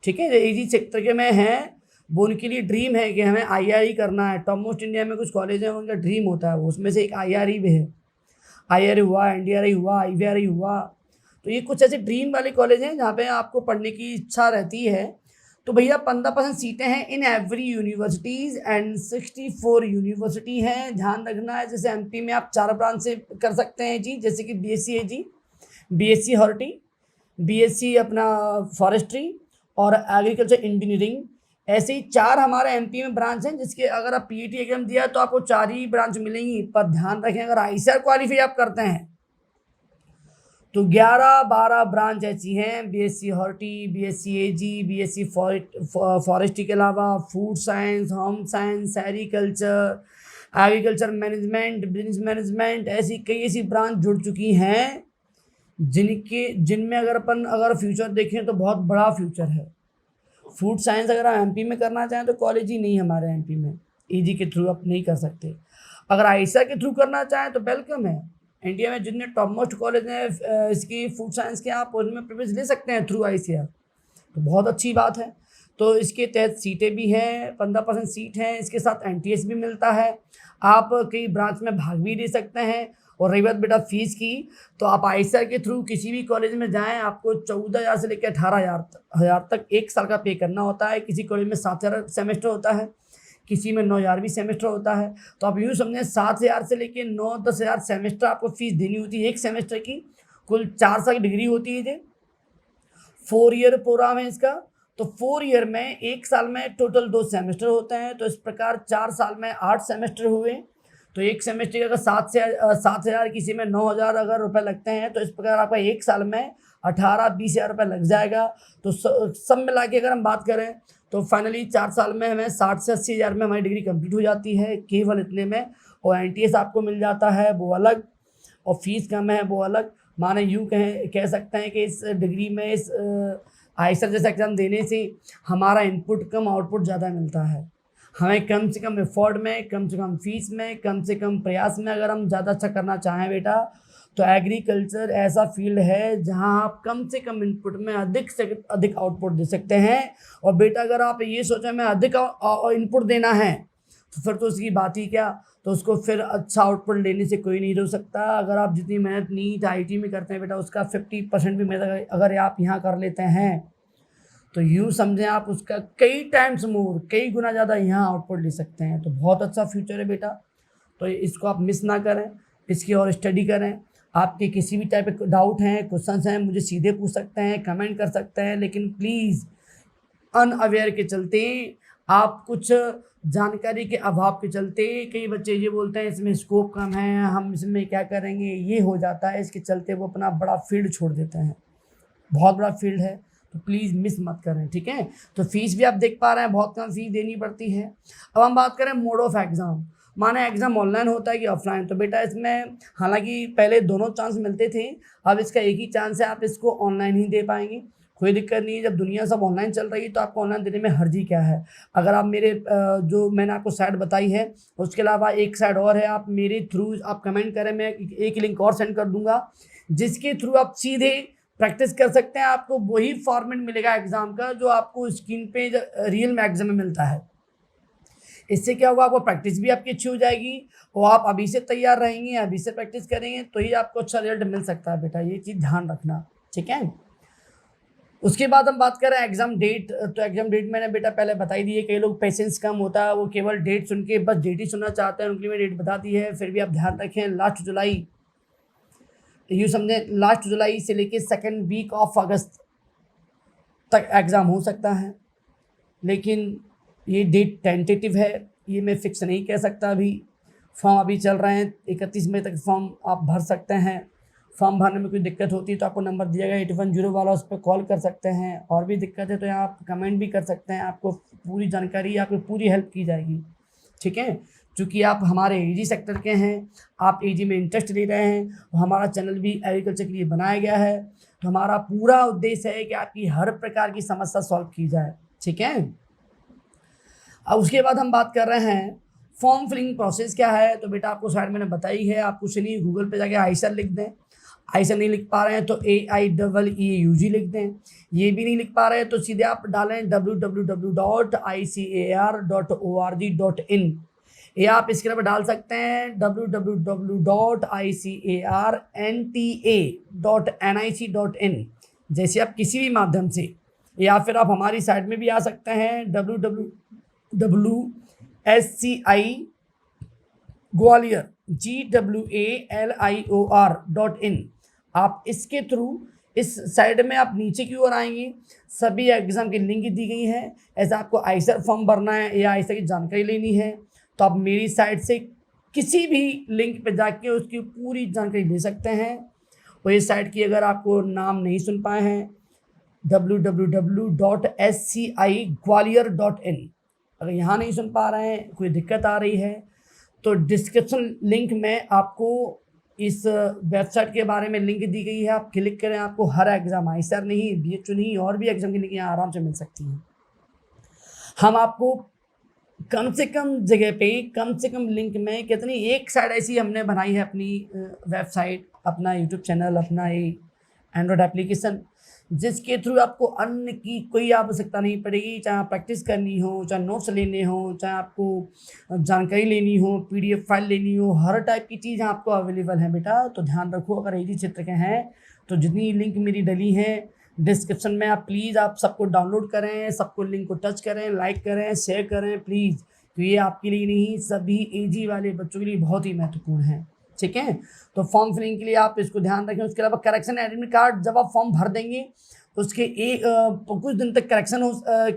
ठीक है। जो इजी सेक्टर के में हैं, वो उनके लिए ड्रीम है कि हमें आईआरआई करना है। टॉप मोस्ट इंडिया में कुछ कॉलेज हैं, उनका ड्रीम होता है वो, उसमें से एक आईआरआई भी है। आईआरआई हुआ, एनडीआरआई हुआ, आईवीआरआई हुआ। तो ये कुछ ऐसे ड्रीम वाले कॉलेज हैं जहाँ पे आपको पढ़ने की इच्छा रहती है। तो भैया 15% सीटें हैं in every universities and 64 university हैं। ध्यान रखना है, जैसे एमपी में आप 4 ब्रांच से कर सकते हैं जी, जैसे कि बीएससी है जी, बीएससी हॉर्टी, बीएससी अपना फॉरेस्ट्री और एग्रीकल्चर इंजीनियरिंग। ऐसे ही 4 हमारे एमपी में ब्रांच हैं, जिसके अगर आप पीईटी एग्जाम दिया तो आपको 4 ही ब्रांच मिलेंगी। पर ध्यान रखें, अगर आईसीआर क्वालिफाई आप करते हैं तो 11-12 ब्रांच ऐसी हैं, बीएससी हॉर्टी, बीएससी एजी, बीएससी फॉरेस्ट्री के अलावा food science, home science, agriculture, agriculture management, business management, ऐसी कई ऐसी ब्रांच जुड़ चुकी हैं जिनमें अगर फ्यूचर देखें तो बहुत बड़ा फ्यूचर है। फूड साइंस अगर आप एमपी में करना चाहें तो कॉलेज ही नहीं हमारे एमपी में, ईजी के थ्रू आप नहीं कर सकते। अगर आईसीआर के थ्रू करना चाहें तो वेलकम है। इंडिया में जितने टॉप मोस्ट कॉलेज हैं इसकी फूड साइंस के, आप उनमें प्रिविलेज ले सकते हैं थ्रू आईसीआर, तो बहुत अच्छी बात है। तो इसके तहत सीटें भी हैं, 15% सीट हैं, इसके साथ एनटीएस भी मिलता है। आप कई ब्रांच में भाग भी ले सकते हैं। और रही बात बेटा फीस की, तो आप आईसीआर के थ्रू किसी भी कॉलेज में जाएं, आपको 14,000 से लेकर 18,000 तक 1 साल का पे करना होता है। किसी कॉलेज में 7,000 सेमेस्टर होता है, किसी में 9,000 भी सेमेस्टर होता है। तो आप यूँ समझें 7,000 से लेकर 9-10,000 सेमेस्टर आपको फीस देनी होती है एक सेमेस्टर की। कुल 4 साल की डिग्री होती है ये, 4 ईयर प्रोग्राम है इसका। तो 4 ईयर में 1 साल में टोटल 2 सेमेस्टर होते हैं, तो इस प्रकार 4 साल में 8 सेमेस्टर हुए। तो एक सेमेस्टर अगर 7,000, किसी में 9,000 अगर रुपये लगते हैं, तो इस प्रकार आपका 1 साल में 18-20,000 रुपये लग जाएगा। तो सब मिला के अगर हम बात करें तो फाइनली 4 साल में हमें 60 से 80,000 में हमारी डिग्री कंप्लीट हो जाती है केवल इतने में। और एनटीएस आपको मिल जाता है वो अलग, और फीस कम है वो अलग। माने यूँ कह सकते हैं कि इस डिग्री में, इस आईसीआर जैसा एग्ज़ाम देने से हमारा इनपुट कम, आउटपुट ज़्यादा मिलता है। हमें कम से कम एफर्ट में, कम से कम फीस में, कम से कम प्रयास में अगर हम ज़्यादा अच्छा करना चाहें बेटा, तो एग्रीकल्चर ऐसा फील्ड है जहां आप कम से कम इनपुट में अधिक से अधिक आउटपुट दे सकते हैं। और बेटा अगर आप ये सोचें मैं अधिक इनपुट देना है तो फिर तो उसकी बात ही क्या, तो उसको फिर अच्छा आउटपुट लेने से कोई नहीं रोक सकता। अगर आप जितनी मेहनत नीट आईटी में करते हैं बेटा उसका 50% भी मेहनत अगर आप यहाँ कर लेते हैं तो यूँ समझें आप उसका कई टाइम्स मोर, कई गुना ज़्यादा यहाँ आउटपुट ले सकते हैं। तो बहुत अच्छा फ्यूचर है बेटा, तो इसको आप मिस ना करें, इसकी और स्टडी करें। आपके किसी भी टाइप के डाउट हैं, क्वेश्चंस हैं, मुझे सीधे पूछ सकते हैं, कमेंट कर सकते हैं, लेकिन प्लीज़ अनअवेयर के चलते, आप कुछ जानकारी के अभाव के चलते, कई बच्चे ये बोलते हैं इसमें स्कोप कम है, हम इसमें क्या करेंगे, ये हो जाता है, इसके चलते वो अपना बड़ा फील्ड छोड़ देते हैं। बहुत बड़ा फील्ड है, तो प्लीज़ मिस मत करें, ठीक है। तो फीस भी आप देख पा रहे हैं, बहुत कम फीस देनी पड़ती है। अब हम बात करें मोड ऑफ एग्ज़ाम, माने एग्ज़ाम ऑनलाइन होता है कि ऑफलाइन। तो बेटा इसमें हालांकि पहले दोनों चांस मिलते थे, अब इसका एक ही चांस है, आप इसको ऑनलाइन ही दे पाएंगे, कोई दिक्कत नहीं है। जब दुनिया सब ऑनलाइन चल रही है तो आपको ऑनलाइन देने में हर्जी क्या है। अगर आप मेरे जो मैंने आपको साइट बताई है उसके अलावा एक साइट और है, आप मेरे थ्रू आप कमेंट करें, मैं एक लिंक और सेंड कर दूंगा जिसके थ्रू आप सीधे प्रैक्टिस कर सकते हैं। आपको वही फॉर्मेट मिलेगा एग्ज़ाम का जो आपको स्क्रीन पे रियल में एग्जाम में मिलता है। इससे क्या होगा, आपको प्रैक्टिस भी आपकी अच्छी हो जाएगी और आप अभी से तैयार रहेंगे, अभी से प्रैक्टिस करेंगे तो ही आपको अच्छा रिजल्ट मिल सकता है बेटा, ये चीज़ ध्यान रखना, ठीक है। उसके बाद हम बात करें एग्ज़ाम डेट, तो एग्ज़ाम डेट मैंने बेटा पहले बता ही दी है। कई लोग पेशेंस कम होता है, वो केवल डेट सुन के बस डेट ही सुनना चाहते हैं, उनके लिए मैंने डेट बता दी है। फिर भी आप ध्यान रखें, लास्ट जुलाई, यूँ समझें लास्ट जुलाई से लेके सेकेंड वीक ऑफ अगस्त तक एग्ज़ाम हो सकता है, लेकिन ये डेट टेंटेटिव है, ये मैं फिक्स नहीं कह सकता। अभी फॉर्म अभी चल रहे हैं, 31 मई तक फॉर्म आप भर सकते हैं। फॉर्म भरने में कोई दिक्कत होती है तो आपको नंबर दिया गया 8101 वाला, उस पर कॉल कर सकते हैं। और भी दिक्कत है तो यहाँ आप कमेंट भी कर सकते हैं, आपको पूरी जानकारी, आपको पूरी हेल्प की जाएगी, ठीक है। चूँकि आप हमारे एजी सेक्टर के हैं, आप एजी में इंटरेस्ट ले रहे हैं, और हमारा चैनल भी एग्रीकल्चर के लिए बनाया गया है, तो हमारा पूरा उद्देश्य है कि आपकी हर प्रकार की समस्या सॉल्व की जाए, ठीक है। अब उसके बाद हम बात कर रहे हैं फॉर्म फिलिंग प्रोसेस क्या है। तो बेटा आपको साइड मैंने बताई है, आप कुछ नहीं गूगल पे जाके आईसर लिख दें, आईसर नहीं लिख पा रहे हैं तो AIEEUG लिख दें, ये भी नहीं लिख पा रहे हैं तो सीधे आप डालें www.icar.org.in, या आप इसके अलावा डाल सकते हैं www.icarnta.nic.in, जैसे आप किसी भी माध्यम से, या फिर आप हमारी साइट में भी आ सकते हैं www.SCI ग्वालियर GWALIOR.in। आप इसके थ्रू इस साइड में आप नीचे की ओर आएंगे, सभी एग्ज़ाम की लिंक दी गई है। ऐसा आपको आईसर फॉर्म भरना है या आईसर की जानकारी लेनी है तो आप मेरी साइट से किसी भी लिंक पे जाके उसकी पूरी जानकारी ले सकते हैं। और इस साइट की अगर आपको नाम नहीं सुन पाए हैं, www.SCIGwalior.in, अगर यहाँ नहीं सुन पा रहे हैं, कोई दिक्कत आ रही है तो डिस्क्रिप्शन लिंक में आपको इस वेबसाइट के बारे में लिंक दी गई है, आप क्लिक करें, आपको हर एग्ज़ाम, आईसर नहीं, BHU नहीं, और भी एग्ज़ाम की लिंक यहाँ आराम से मिल सकती हैं। हम आपको कम से कम जगह पे, कम से कम लिंक में, कितनी एक साइट ऐसी हमने बनाई है अपनी वेबसाइट, अपना यूट्यूब चैनल, अपना ये एंड्रॉयड एप्लीकेशन, जिसके थ्रू आपको अन्य की कोई आवश्यकता नहीं पड़ेगी। चाहे आप प्रैक्टिस करनी हो, चाहे नोट्स लेने हो, चाहे आपको जानकारी लेनी हो, PDF फाइल लेनी हो, हर टाइप की चीज़ आपको अवेलेबल है बेटा। तो ध्यान रखो, अगर एजी क्षेत्र के हैं तो जितनी लिंक मेरी डली है डिस्क्रिप्शन में, आप प्लीज़ आप सबको डाउनलोड करें, सबको लिंक को टच करें, लाइक करें, शेयर करें प्लीज़। तो ये आपके लिए नहीं, सभी एजी वाले बच्चों के लिए बहुत ही महत्वपूर्ण है, ठीक है। तो फॉर्म फिलिंग के लिए आप इसको ध्यान रखें। उसके अलावा करेक्शन एडमिट कार्ड जब आप फॉर्म भर देंगे उसके कुछ दिन तक करेक्शन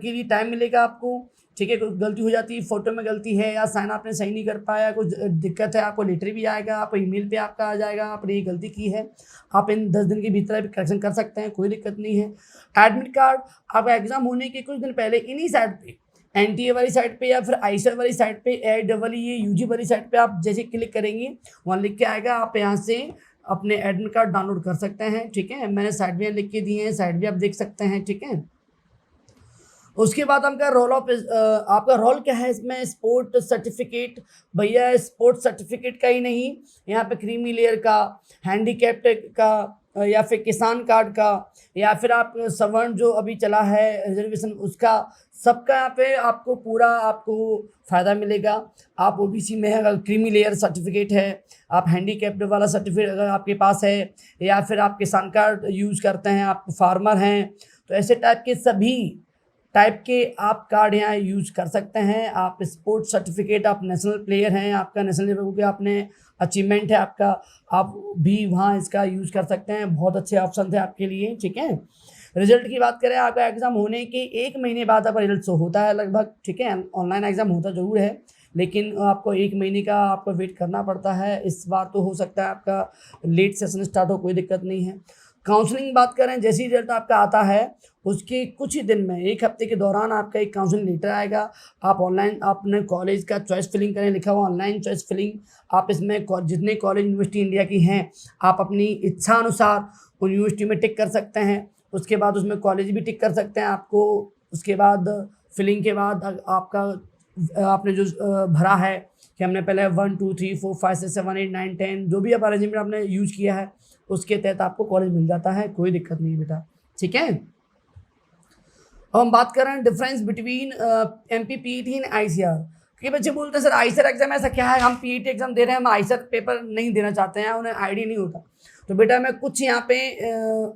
के लिए टाइम मिलेगा आपको, ठीक है। कुछ गलती हो जाती है, फ़ोटो में गलती है या साइन आपने सही नहीं कर पाया, कुछ दिक्कत है, आपको लेटर भी आएगा, आपको ईमेल पे आपका आ जाएगा, आपने ये गलती की है, आप इन 10 दिन के भीतर करेक्शन कर सकते हैं, कोई दिक्कत नहीं है। एडमिट कार्ड आपका एग्ज़ाम होने के कुछ दिन पहले इन्हीं साइट पे, NTA वाली साइट पे या फिर आईसर वाली साइट पे, AIEEUG वाली साइट पे आप जैसे क्लिक करेंगे वहाँ लिख के आएगा, आप यहाँ से अपने एडमिट कार्ड डाउनलोड कर सकते हैं, ठीक है। मैंने साइट भी लिख के दी है, साइट भी आप देख सकते हैं, ठीक है। उसके बाद आपका आपका रोल क्या है इसमें, स्पोर्ट सर्टिफिकेट। भैया स्पोर्ट सर्टिफिकेट का ही नहीं, यहाँ पे क्रीमी लेयर का, हैंडीकैप्ड का, या फिर किसान कार्ड का, या फिर आप सवर्ण जो अभी चला है रिजर्वेशन उसका, सबका यहाँ पे आपको पूरा आपको फ़ायदा मिलेगा। आप ओबीसी में है, अगर क्रीमी लेयर सर्टिफिकेट है, आप हैंडीकैप्ड वाला सर्टिफिकेट अगर आपके पास है, या फिर आप किसान कार्ड यूज़ करते हैं, आप फार्मर हैं, तो ऐसे टाइप के सभी टाइप के आप कार्ड यहाँ यूज कर सकते हैं। आप स्पोर्ट सर्टिफिकेट, आप नेशनल प्लेयर हैं, आपका नेशनल लेवल पे आपने अचीवमेंट है आपका, आप भी वहाँ इसका यूज कर सकते हैं। बहुत अच्छे ऑप्शन थे आपके लिए, ठीक है। रिजल्ट की बात करें, आपका एग्ज़ाम होने के 1 महीने बाद आपका रिजल्ट शो होता है लगभग, ठीक है। ऑनलाइन एग्ज़ाम होता ज़रूर है, लेकिन आपको 1 महीने का आपको वेट करना पड़ता है। इस बार तो हो सकता है आपका लेट सेशन स्टार्ट हो, कोई दिक्कत नहीं है। काउंसलिंग बात करें, जैसे ही रिजल्ट आपका आता है उसके कुछ ही दिन में, 1 हफ्ते के दौरान आपका एक काउंसलिंग लेटर आएगा। आप ऑनलाइन अपने कॉलेज का चॉइस फिलिंग करें, लिखा हुआ ऑनलाइन चॉइस फिलिंग। आप इसमें जितने कॉलेज यूनिवर्सिटी इंडिया की हैं, आप अपनी इच्छा अनुसार उन यूनिवर्सिटी में टिक कर सकते हैं। उसके बाद उसमें कॉलेज भी टिक कर सकते हैं आपको। उसके बाद फिलिंग के बाद आपका आपने जो भरा है कि हमने पहले 1 2 3 4 5 6 7 8 9 10 जो भी आप अरेंजमेंट आपने यूज किया है उसके तहत आपको कॉलेज मिल जाता है, कोई दिक्कत नहीं बेटा, ठीक है। अब हम बात कर रहे हैं difference between MPPET and ICR। कई बच्चे बोलते हैं सर ICR एग्जाम ऐसा क्या है, हम PET एग्जाम दे रहे हैं, हम ICR पेपर नहीं देना चाहते हैं, उन्हें आइडिया नहीं होता। तो बेटा मैं कुछ यहाँ पे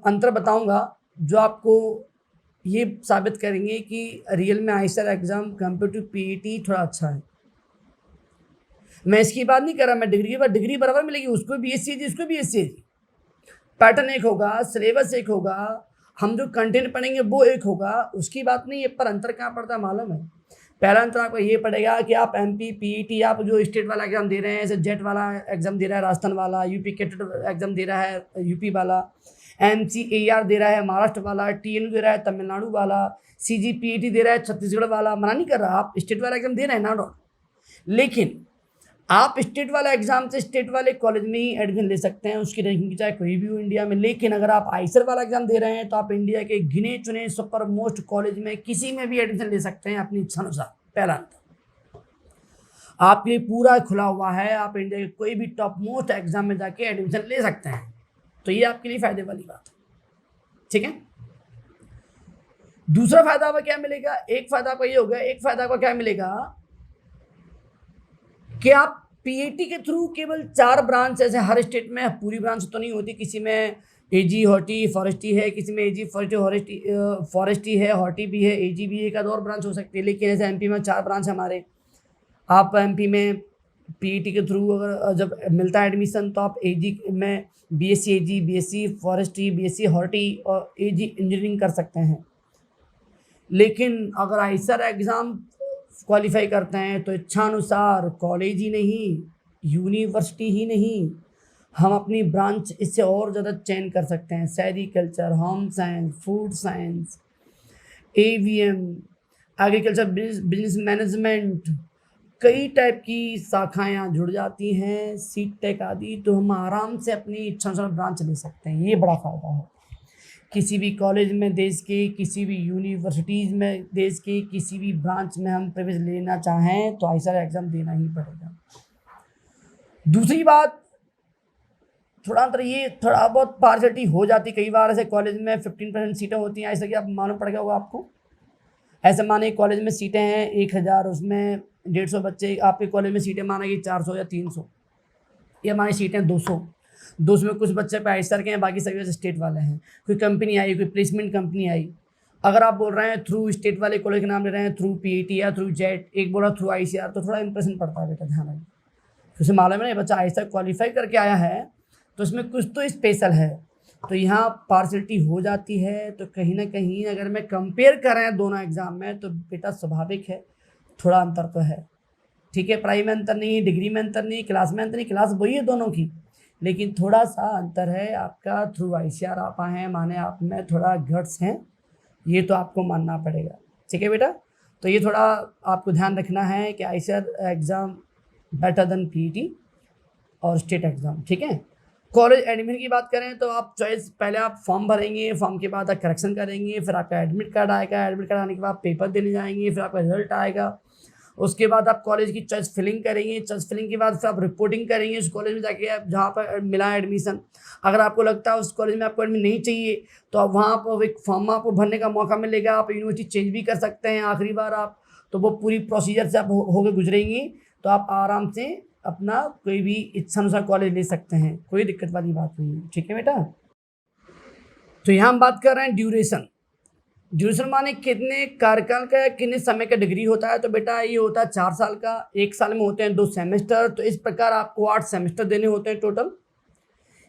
अंतर बताऊँगा जो आपको ये साबित करेंगे कि रियल में ICR exam compare to PET थोड़ा अच्छा है। मैं इसकी बात नहीं कर रहा, मैं डिग्री की बात, डिग्री बराबर मिलेगी, उसको भी BSc है, इसको भी BSc है। पैटर्न एक होगा, सिलेबस एक होगा, हम जो कंटेंट पढ़ेंगे वो एक होगा, उसकी बात नहीं है। पर अंतर कहाँ पड़ता है मालूम है? पहला अंतर आपको ये पड़ेगा कि आप MPPET आप जो स्टेट वाला एग्जाम दे रहे हैं, जैसे जेट वाला एग्जाम दे रहा है राजस्थान वाला, यूपी कैटेट एग्जाम दे रहा है यूपी वाला, MCAR दे रहा है महाराष्ट्र वाला, TNU दे रहा है तमिलनाडु वाला, CGPET दे रहा है छत्तीसगढ़ वाला। मना नहीं कर रहा, आप स्टेट वाला एग्जाम दे रहे हैं ना डाउट, लेकिन आप स्टेट वाला एग्जाम से स्टेट वाले कॉलेज में ही एडमिशन ले सकते हैं, उसकी रैंकिंग चाहे कोई भी हो इंडिया में। लेकिन अगर आप ICR वाला एग्जाम दे रहे हैं तो आप इंडिया के गिने चुने सुपर मोस्ट कॉलेज में किसी में भी एडमिशन ले सकते हैं अपनी इच्छा अनुसार। पहला अंतर आपके लिए पूरा खुला हुआ है, आप इंडिया के कोई भी टॉप मोस्ट एग्जाम में जाके एडमिशन ले सकते हैं, तो ये आपके लिए फायदे वाली बात है, ठीक है। दूसरा फायदा आपको क्या मिलेगा, एक फायदा आपका ये होगा, एक फायदा आपको क्या मिलेगा कि आप PET के थ्रू केवल 4 ब्रांच, ऐसे हर स्टेट में पूरी ब्रांच तो नहीं होती, किसी में AG हॉर्टी फॉरेस्टी है, किसी में AG फॉरेस्टी है, हॉर्टी भी है, AG भी एक आध और ब्रांच हो सकती है। लेकिन ऐसे MP में 4 ब्रांच हमारे, आप MP में PET के थ्रू अगर जब मिलता है एडमिशन तो आप AG में BSc AG, BSc forestry, BSc horti और AG इंजीनियरिंग कर सकते हैं। लेकिन अगर ICR एग्ज़ाम क्वालिफाई करते हैं तो इच्छानुसार कॉलेज ही नहीं, यूनिवर्सिटी ही नहीं, हम अपनी ब्रांच इससे और ज़्यादा चयन कर सकते हैं। Sericulture, home science, food science, AVM, agriculture, business management, कई टाइप की शाखाएँ यहाँ जुड़ जाती हैं, CTech आदि। तो हम आराम से अपनी इच्छानुसार ब्रांच ले सकते हैं, ये बड़ा फ़ायदा है। किसी भी कॉलेज में देश के, किसी भी यूनिवर्सिटीज़ में देश के किसी भी ब्रांच में हम प्रवेश लेना चाहें तो ICR एग्ज़ाम देना ही पड़ेगा। दूसरी बात, थोड़ा अंतर ये, थोड़ा बहुत पार्शलिटी हो जाती कई बार। ऐसे कॉलेज में 15% सीटें होती हैं, ऐसा कि आप मालूम पड़ गया होगा आपको। ऐसे माने कॉलेज में सीटें हैं 1000, उसमें 150 बच्चे, आपके कॉलेज में सीटें मानेगी 400 या 300, या हमारी सीटें 200 में कुछ बच्चे पे ICR के हैं, बाकी सभी वैसे स्टेट वाले हैं। कोई कंपनी आई, कोई प्लेसमेंट कंपनी आई, अगर आप बोल रहे हैं थ्रू स्टेट वाले कॉलेज के नाम ले रहे हैं, थ्रू PET या थ्रू जेट, एक बोला थ्रू ICR, तो थोड़ा इंप्रेशन पड़ता है बेटा, ध्यान रखिए। उसे मालूम है ना बच्चा ICR क्वालिफाई करके आया है तो इसमें कुछ तो स्पेशल है, तो यहाँ पार्शलिटी हो जाती है। तो कहीं ना कहीं अगर मैं कंपेयर कर रहे हैं दोनों एग्ज़ाम में तो बेटा स्वाभाविक है थोड़ा अंतर तो है, ठीक है। पढ़ाई में अंतर नहीं, डिग्री में अंतर नहीं, क्लास में अंतर नहीं, क्लास वही है दोनों की, लेकिन थोड़ा सा अंतर है। आपका थ्रू ICR आप आए हैं, माने आप में थोड़ा गट्स हैं, ये तो आपको मानना पड़ेगा, ठीक है बेटा। तो ये थोड़ा आपको ध्यान रखना है कि ICR exam better than PET और स्टेट एग्ज़ाम, ठीक है। कॉलेज एडमिशन की बात करें तो आप चॉइस, पहले आप फॉर्म भरेंगे, फॉर्म के बाद आप करेक्शन करेंगे, फिर आपका एडमिट कार्ड आएगा, एडमिट कार्ड आने के बाद पेपर देने जाएंगे, फिर आपका रिजल्ट आएगा। उसके बाद आप कॉलेज की चॉइस फिलिंग करेंगे, चॉइस फिलिंग के बाद फिर आप रिपोर्टिंग करेंगे उस कॉलेज में जाके, आप जहाँ पर मिला एडमिशन। अगर आपको लगता है उस कॉलेज में आपको एडमिशन नहीं चाहिए तो आप वहाँ पर एक फॉर्म आपको भरने का मौका मिलेगा, आप यूनिवर्सिटी चेंज भी कर सकते हैं आखिरी बार आप, तो वो पूरी प्रोसीजर से आप होकर गुजरेंगी तो आप आराम से अपना कोई भी इच्छा अनुसार कॉलेज ले सकते हैं, कोई दिक्कत वाली बात नहीं है। ठीक है बेटा। तो यहाँ हम बात कर रहे हैं ड्यूरेशन। ड्यूरेशन माने कितने कार्यकाल का, कितने समय का डिग्री होता है। तो बेटा ये होता है 4 साल का, 1 साल में होते हैं 2 सेमेस्टर, तो इस प्रकार आपको 8 सेमेस्टर देने होते हैं टोटल।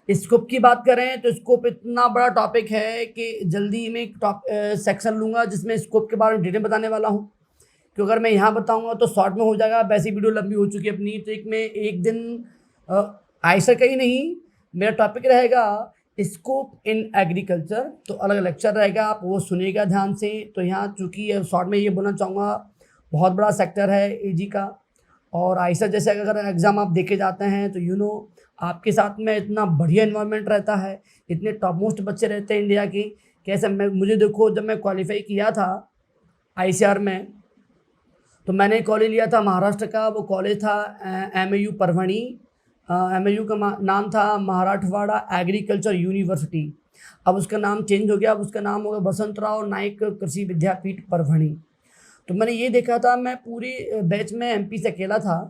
स्कोप की बात करें तो स्कोप इतना बड़ा टॉपिक है कि जल्दी में एक सेक्शन लूँगा जिसमें स्कोप के बारे में डिटेल बताने वाला हूँ, क्योंकि अगर मैं यहाँ बताऊँगा तो शॉर्ट में हो जाएगा, वैसे वीडियो लंबी हो चुकी है अपनी। तो एक दिन ऐसा कहीं नहीं, मेरा टॉपिक रहेगा स्कोप इन एग्रीकल्चर, तो अलग लेक्चर रहेगा, आप वो सुनिएगा ध्यान से। तो यहाँ चूँकि शॉर्ट में ये बोलना चाहूँगा, बहुत बड़ा सेक्टर है एजी का, और आइसा जैसे अगर एग्ज़ाम आप देखे जाते हैं तो आपके साथ में इतना बढ़िया इन्वायरमेंट रहता है, इतने टॉप मोस्ट बच्चे रहते हैं इंडिया के। कैसे मुझे देखो, जब मैं क्वालिफाई किया था ICR में तो मैंने कॉलेज लिया था महाराष्ट्र का, वो कॉलेज था MAU परभणी। MAU का नाम था मराठवाड़ा एग्रीकल्चर यूनिवर्सिटी, अब उसका नाम चेंज हो गया, अब उसका नाम हो गया वसंतराव नाइक कृषि विद्यापीठ परभणी। तो मैंने ये देखा था, मैं पूरे बैच में MP से अकेला था,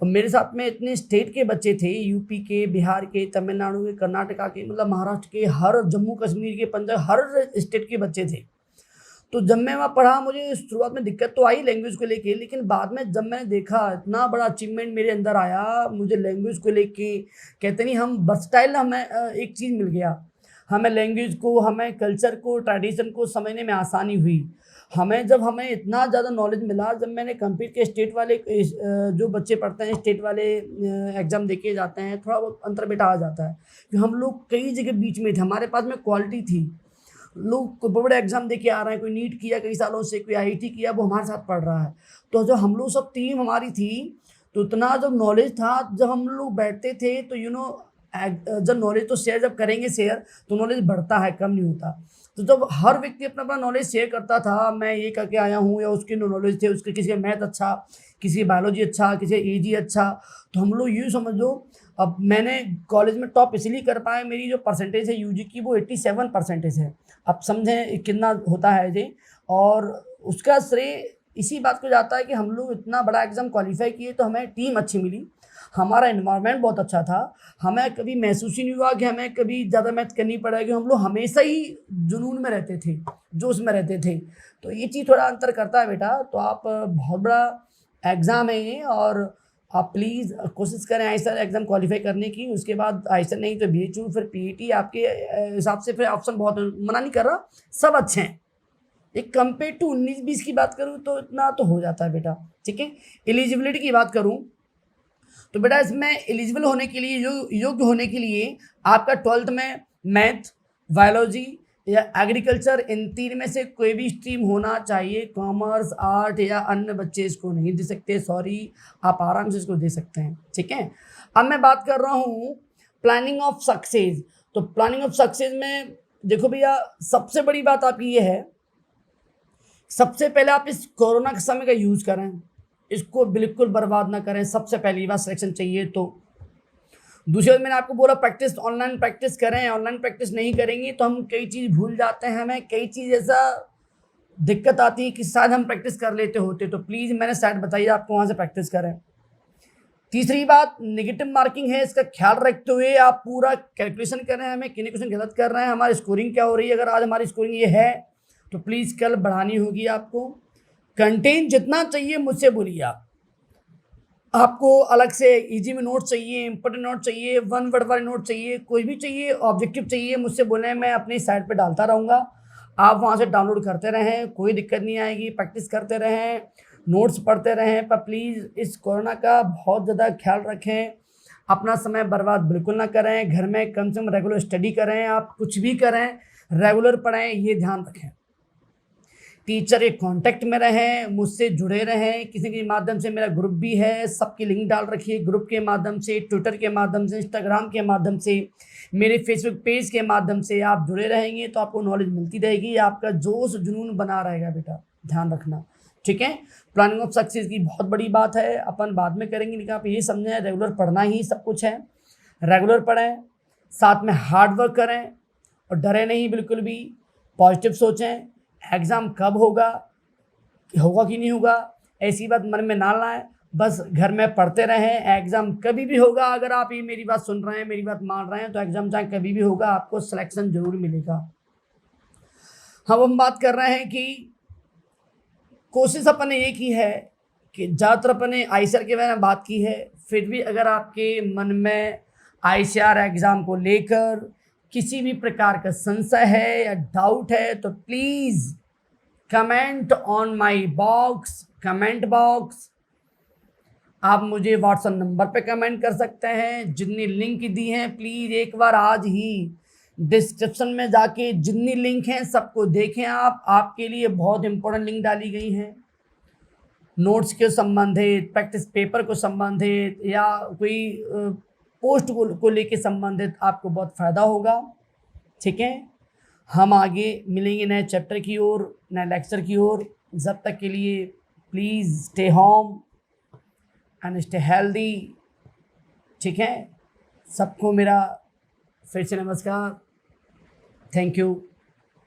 और मेरे साथ में इतने स्टेट के बच्चे थे, यूपी के, बिहार के, तमिलनाडु के, कर्नाटका के, मतलब महाराष्ट्र के, हर जम्मू कश्मीर के, पंजाब, हर स्टेट के बच्चे थे। तो जब मैं वहाँ पढ़ा, मुझे शुरुआत में दिक्कत तो आई लैंग्वेज को लेके, लेकिन बाद में जब मैंने देखा इतना बड़ा अचीवमेंट मेरे अंदर आया, मुझे लैंग्वेज को लेके, कहते नहीं हम वर्सटाइल, हमें एक चीज़ मिल गया, हमें लैंग्वेज को, हमें कल्चर को, ट्रेडिशन को समझने में आसानी हुई। हमें इतना ज़्यादा नॉलेज मिला, जब मैंने कंप्लीट के स्टेट वाले जो बच्चे पढ़ते हैं स्टेट वाले एग्ज़ाम देके जाते हैं, थोड़ा बहुत अंतर बेटा आ जाता है कि हम लोग कई जगह बीच में थे, हमारे पास में क्वालिटी थी। लोग कोई बड़े एग्जाम देके आ रहे हैं, कोई नीट किया कई सालों से, कोई IIT किया, वो हमारे साथ पढ़ रहा है। तो जो हम लोग सब टीम हमारी थी, तो इतना जब नॉलेज था, जब हम लोग बैठते थे तो जब नॉलेज तो शेयर जब करेंगे शेयर तो नॉलेज बढ़ता है, कम नहीं होता। तो जब हर व्यक्ति अपना अपना नॉलेज शेयर करता था, मैं ये करके आया हूँ, या उसके नॉलेज थे, उसके किसी का मैथ अच्छा, किसी का बायोलॉजी अच्छा, किसी का EG अच्छा, तो हम लोग यूँ समझ लो। अब मैंने कॉलेज में टॉप इसलिए कर पाया, मेरी जो परसेंटेज है UG की वो 87% है। अब समझें कितना होता है जी। और उसका श्रेय इसी बात को जाता है कि हम लोग इतना बड़ा एग्ज़ाम क्वालिफाई किए, तो हमें टीम अच्छी मिली, हमारा एनवायरनमेंट बहुत अच्छा था, हमें कभी महसूस ही नहीं हुआ कि हमें कभी ज़्यादा मेहनत करनी पड़ेगी, हम लोग हमेशा ही जुनून में रहते थे, जोश में रहते थे। तो ये चीज़ थोड़ा अंतर करता है बेटा। तो आप बहुत बड़ा एग्ज़ाम है ये, और आप प्लीज़ कोशिश करें ICSR एग्ज़ाम क्वालिफाई करने की। उसके बाद ICSR नहीं तो BHU, फिर PET, आपके हिसाब से फिर ऑप्शन बहुत, मना नहीं कर रहा, सब अच्छे हैं। एक कंपेयर टू 19-20 की बात करूँ तो इतना तो हो जाता है बेटा। ठीक है। एलिजिबिलिटी की बात करूँ तो बेटा इसमें एलिजिबल होने के लिए, योग्य होने के लिए आपका 12th में मैथ, बायोलॉजी या एग्रीकल्चर, इन 3 में से कोई भी स्ट्रीम होना चाहिए। कॉमर्स, आर्ट या अन्य बच्चे इसको नहीं दे सकते, सॉरी, आप आराम से इसको दे सकते हैं। ठीक है। अब मैं बात कर रहा हूँ प्लानिंग ऑफ सक्सेस। तो प्लानिंग ऑफ सक्सेस में देखो भैया, सबसे बड़ी बात आपकी ये है, सबसे पहले आप इस कोरोना के समय का यूज़ करें, इसको बिल्कुल बर्बाद ना करें। सबसे पहली बात सिलेक्शन चाहिए तो। दूसरी बात मैंने आपको बोला प्रैक्टिस, ऑनलाइन प्रैक्टिस करें। ऑनलाइन प्रैक्टिस नहीं करेंगे तो हम कई चीज़ भूल जाते हैं, हमें कई चीज़ ऐसा दिक्कत आती है कि शायद हम प्रैक्टिस कर लेते होते। तो प्लीज़ मैंने शायद बताइए आपको, वहाँ से प्रैक्टिस करें। तीसरी बात नेगेटिव मार्किंग है, इसका ख्याल रखते हुए आप पूरा कैलकुलेशन करें, हमें कितने क्वेश्चन गलत कर रहे हैं, हमारी स्कोरिंग क्या हो रही है। अगर आज हमारी स्कोरिंग ये है तो प्लीज़ कल बढ़ानी होगी आपको। कंटेंट जितना चाहिए मुझसे बोलिए आपको अलग से इजी में नोट चाहिए, इंपॉर्टेंट नोट चाहिए, 1 वर्ड वाले नोट चाहिए, कोई भी चाहिए, ऑब्जेक्टिव चाहिए, मुझसे बोलें, मैं अपनी साइट पे डालता रहूँगा। आप वहाँ से डाउनलोड करते रहें, कोई दिक्कत नहीं आएगी। प्रैक्टिस करते रहें, नोट्स पढ़ते रहें, पर प्लीज़ इस कोरोना का बहुत ज़्यादा ख्याल रखें। अपना समय बर्बाद बिल्कुल ना करें। घर में कम से कम रेगुलर स्टडी करें, आप कुछ भी करें रेगुलर पढ़ें, ये ध्यान रखें। टीचर के कांटेक्ट में रहें, मुझसे जुड़े रहें। किसी के माध्यम से मेरा ग्रुप भी है, सबकी लिंक डाल रखी है। ग्रुप के माध्यम से, ट्विटर के माध्यम से, इंस्टाग्राम के माध्यम से, मेरे फेसबुक पेज के माध्यम से आप जुड़े रहेंगे तो आपको नॉलेज मिलती रहेगी। आपका जोश जुनून बना रहेगा बेटा, ध्यान रखना, ठीक है। प्लानिंग ऑफ सक्सेस की बहुत बड़ी बात है, अपन बाद में करेंगे, लेकिन आप ये समझें रेगुलर पढ़ना ही सब कुछ है। रेगुलर पढ़ें, साथ में हार्ड वर्क करें और डरे नहीं बिल्कुल भी। पॉजिटिव सोचें। एग्ज़ाम कब होगा, होगा कि नहीं होगा, ऐसी बात मन में ना लाएं। बस घर में पढ़ते रहें। एग्ज़ाम कभी भी होगा। अगर आप ये मेरी बात सुन रहे हैं, मेरी बात मान रहे हैं, तो एग्ज़ाम चाहे कभी भी होगा, आपको सिलेक्शन ज़रूर मिलेगा। हम बात कर रहे हैं कि कोशिश अपन ने ये की है कि ज़्यादातर अपन ने आईसीआर के बारे में बात की है। फिर भी अगर आपके मन में आईसीआर एग्ज़ाम को लेकर किसी भी प्रकार का संशय है या डाउट है तो please comment on my box, comment box. आप मुझे व्हाट्सएप नंबर पे कमेंट कर सकते हैं। जितनी लिंक दी हैं प्लीज़ एक बार आज ही डिस्क्रिप्शन में जाके जितनी लिंक हैं सबको देखें। आप आपके लिए बहुत इंपॉर्टेंट लिंक डाली गई हैं, नोट्स के संबंधित, प्रैक्टिस पेपर को संबंधित या कोई पोस्ट को लेके संबंधित आपको बहुत फ़ायदा होगा, ठीक है। हम आगे मिलेंगे नए चैप्टर की ओर, नए लेक्चर की ओर। जब तक के लिए please stay home and stay healthy, ठीक है। सबको मेरा फिर से नमस्कार। Thank you.